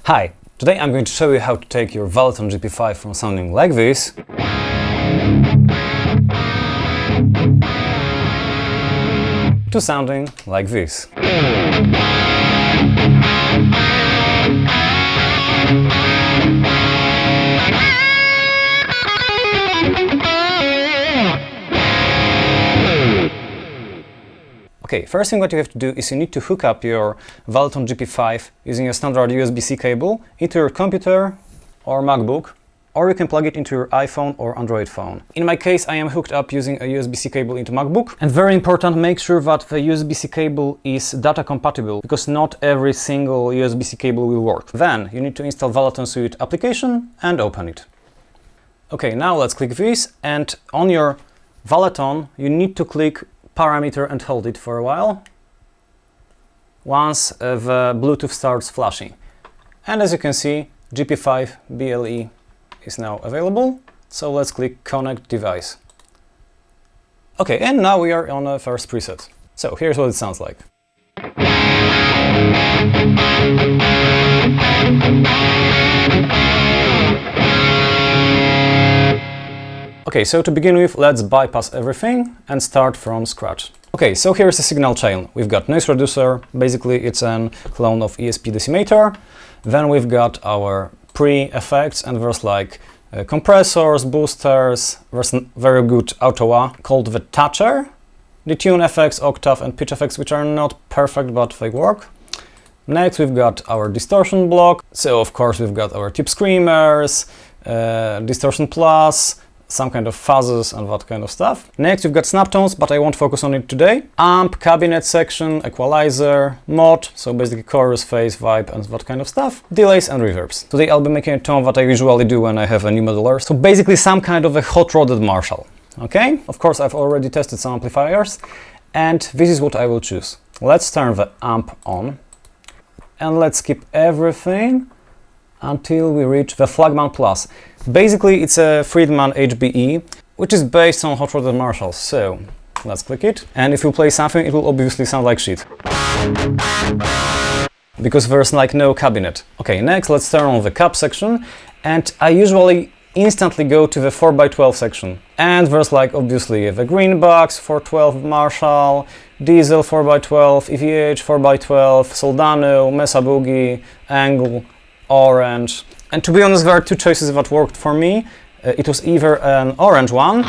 Hi, today I'm going to show you how to take your Valeton GP-5 from sounding like this to sounding like this. Okay, first thing what you have to do is you need to hook up your Valeton GP-5 using a standard USB-C cable into your computer or MacBook, or you can plug it into your iPhone or Android phone. In my case, I am hooked up using a USB-C cable into MacBook. And very important, make sure that the USB-C cable is data compatible, because not every single USB-C cable will work. Then you need to install Valeton Suite application and open it. Okay, now let's click this, and on your Valeton you need to click parameter and hold it for a while once the Bluetooth starts flashing. And as you can see, GP-5 BLE is now available, so let's click connect device. Okay, and now we are on the first preset. So here's what it sounds like. Okay, so to begin with, let's bypass everything and start from scratch. Okay, so here's the signal chain. We've got noise reducer, basically it's a clone of ESP decimator. Then we've got our pre-effects, and there's like compressors, boosters, there's a very good auto called the toucher, detune effects, octave and pitch effects, which are not perfect but they work. Next we've got our distortion block, so of course we've got our tube screamers, distortion plus, some kind of fuzzes and that kind of stuff. Next we've got snap tones, but I won't focus on it today. Amp, cabinet section, equalizer, mod, so basically chorus, phase, vibe and that kind of stuff. Delays and reverbs. Today I'll be making a tone that I usually do when I have a new modular, so basically some kind of a hot-rodded Marshall. Okay? Of course I've already tested some amplifiers and this is what I will choose. Let's turn the amp on and let's skip everything until we reach the Flagman Plus. Basically it's a Friedman HBE, which is based on hot-rodded Marshalls, so let's click it. And if you play something, it will obviously sound like shit, because there's like no cabinet. Okay, next let's turn on the cab section, and I usually instantly go to the 4x12 section. And there's like obviously the green box 412 Marshall, diesel 4x12, EVH 4x12, Soldano, Mesa Boogie, Angle, orange. And to be honest, there are two choices that worked for me. It was either an orange one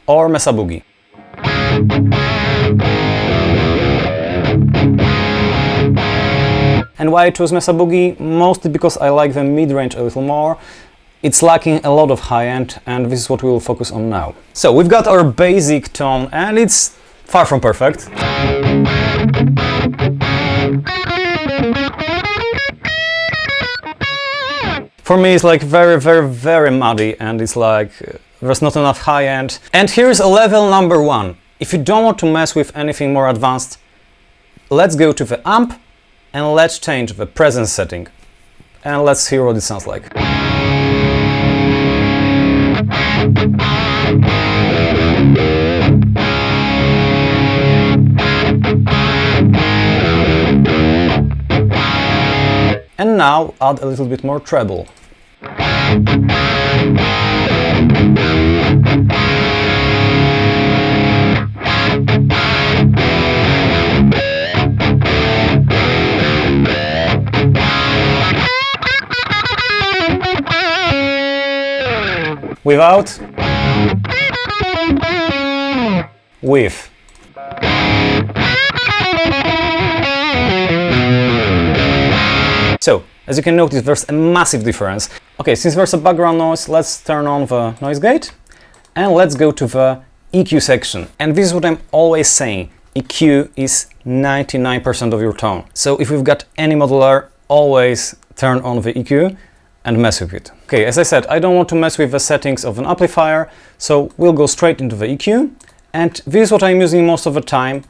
or Mesa Boogie. And why I chose Mesa Boogie? Mostly because I like the mid-range a little more. It's lacking a lot of high-end, and this is what we will focus on now. So we've got our basic tone, and it's far from perfect. For me, it's like very muddy, and it's like there's not enough high end. And here's a level number one. If you don't want to mess with anything more advanced, let's go to the amp and let's change the presence setting. And let's hear what it sounds like. And now add a little bit more treble. Without, with. So, as you can notice, there's a massive difference. Okay, since there's a background noise, let's turn on the noise gate and let's go to the EQ section. And this is what I'm always saying, EQ is 99% of your tone. So if we've got any modular, always turn on the EQ and mess with it. Okay, as I said, I don't want to mess with the settings of an amplifier, so we'll go straight into the EQ. And this is what I'm using most of the time,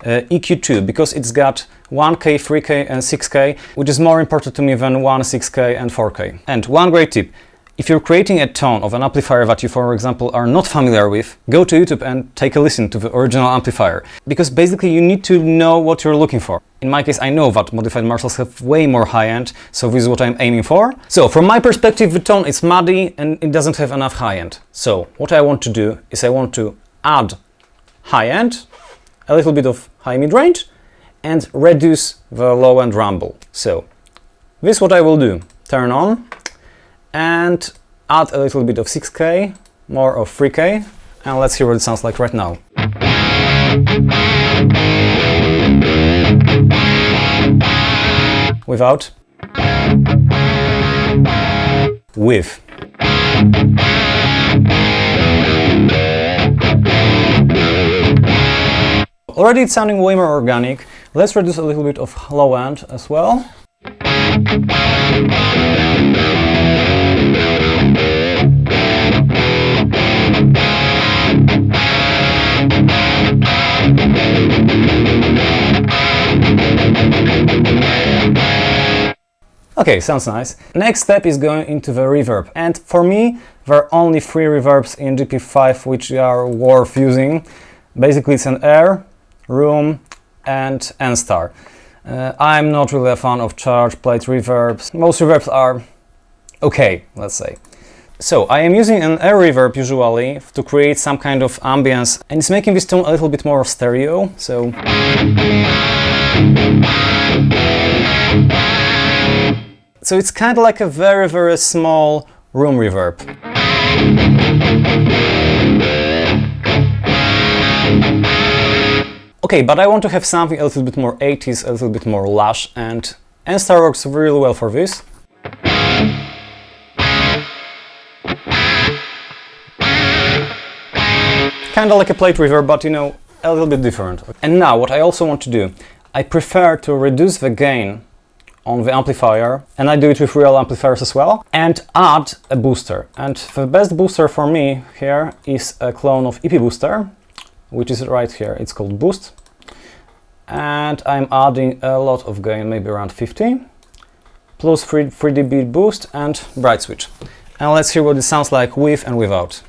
EQ2, because it's got 1K, 3K and 6K, which is more important to me than 1, 6K and 4K. And one great tip, If you're creating a tone of an amplifier that you, for example, are not familiar with, go to YouTube and take a listen to the original amplifier, because basically you need to know what you're looking for. In my case, I know that modified Marshalls have way more high-end, so this is what I'm aiming for. So from my perspective, the tone is muddy and it doesn't have enough high-end. So what I want to do is I want to add high-end, a little bit of high mid-range, and reduce the low-end rumble. So this is what I will do. Turn on and add a little bit of 6K, more of 3K, and let's hear what it sounds like right now. Without. With. Already it's sounding way more organic. Let's reduce a little bit of low end as well. Okay, sounds nice. Next step is going into the reverb, and for me there are only 3 reverbs in GP-5 which are worth using. Basically it's an air, room and N-star. I'm not really a fan of charge plate reverbs. Most reverbs are okay, let's say. So I am using an air reverb usually to create some kind of ambience, and it's making this tone a little bit more stereo. So it's kind of like a very, very small room reverb. Okay, but I want to have something a little bit more 80s, a little bit more lush, and N-star works really well for this. Kind of like a plate reverb, but you know, a little bit different. And now what I also want to do, I prefer to reduce the gain on the amplifier, and I do it with real amplifiers as well, and add a booster. And the best booster for me here is a clone of EP booster, which is right here. It's called Boost, and I'm adding a lot of gain, maybe around 50, plus 3 dB boost and bright switch. And let's hear what it sounds like with and without.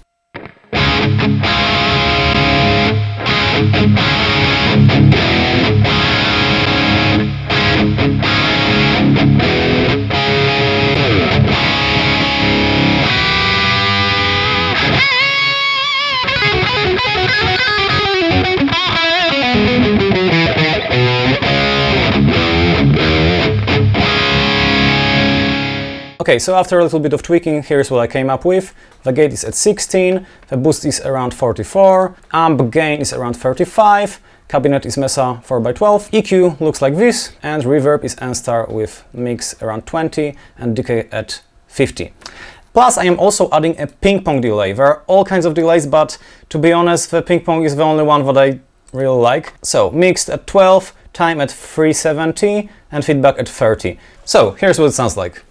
Okay, so after a little bit of tweaking, here's what I came up with. The gate is at 16, the boost is around 44, amp gain is around 35, cabinet is Mesa 4x12, EQ looks like this, and reverb is N-star with mix around 20 and decay at 50. Plus I am also adding a ping pong delay. There are all kinds of delays, but to be honest, the ping pong is the only one that I really like. So mixed at 12, time at 370 and feedback at 30. So here's what it sounds like.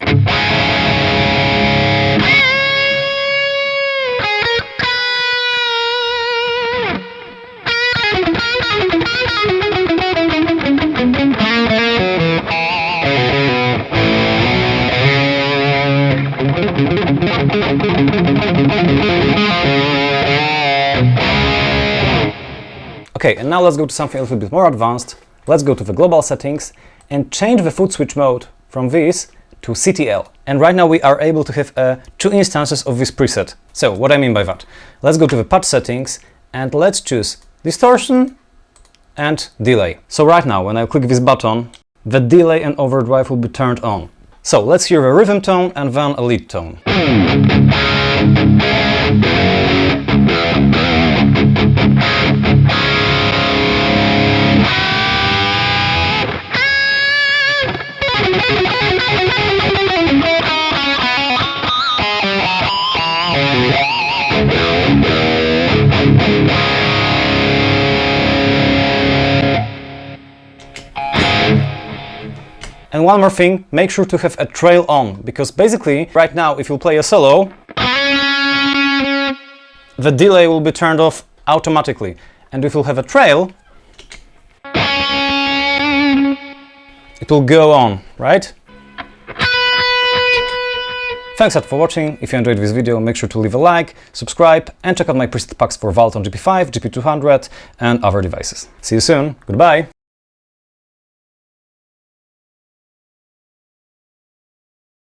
Okay, and now let's go to something a little bit more advanced. Let's go to the global settings and change the Footswitch mode from this to CTL. And right now we are able to have 2 instances of this preset. So what I mean by that? Let's go to the patch settings and let's choose distortion and delay. So right now when I click this button, the delay and overdrive will be turned on. So let's hear a rhythm tone and then a lead tone. And one more thing, make sure to have a trail on, because basically right now if you play a solo, the delay will be turned off automatically, and if you have a trail, it will go on, right? Thanks a lot for watching. If you enjoyed this video, make sure to leave a like, subscribe, and check out my preset packs for Valeton GP-5, GP-200, and other devices. See you soon. Goodbye.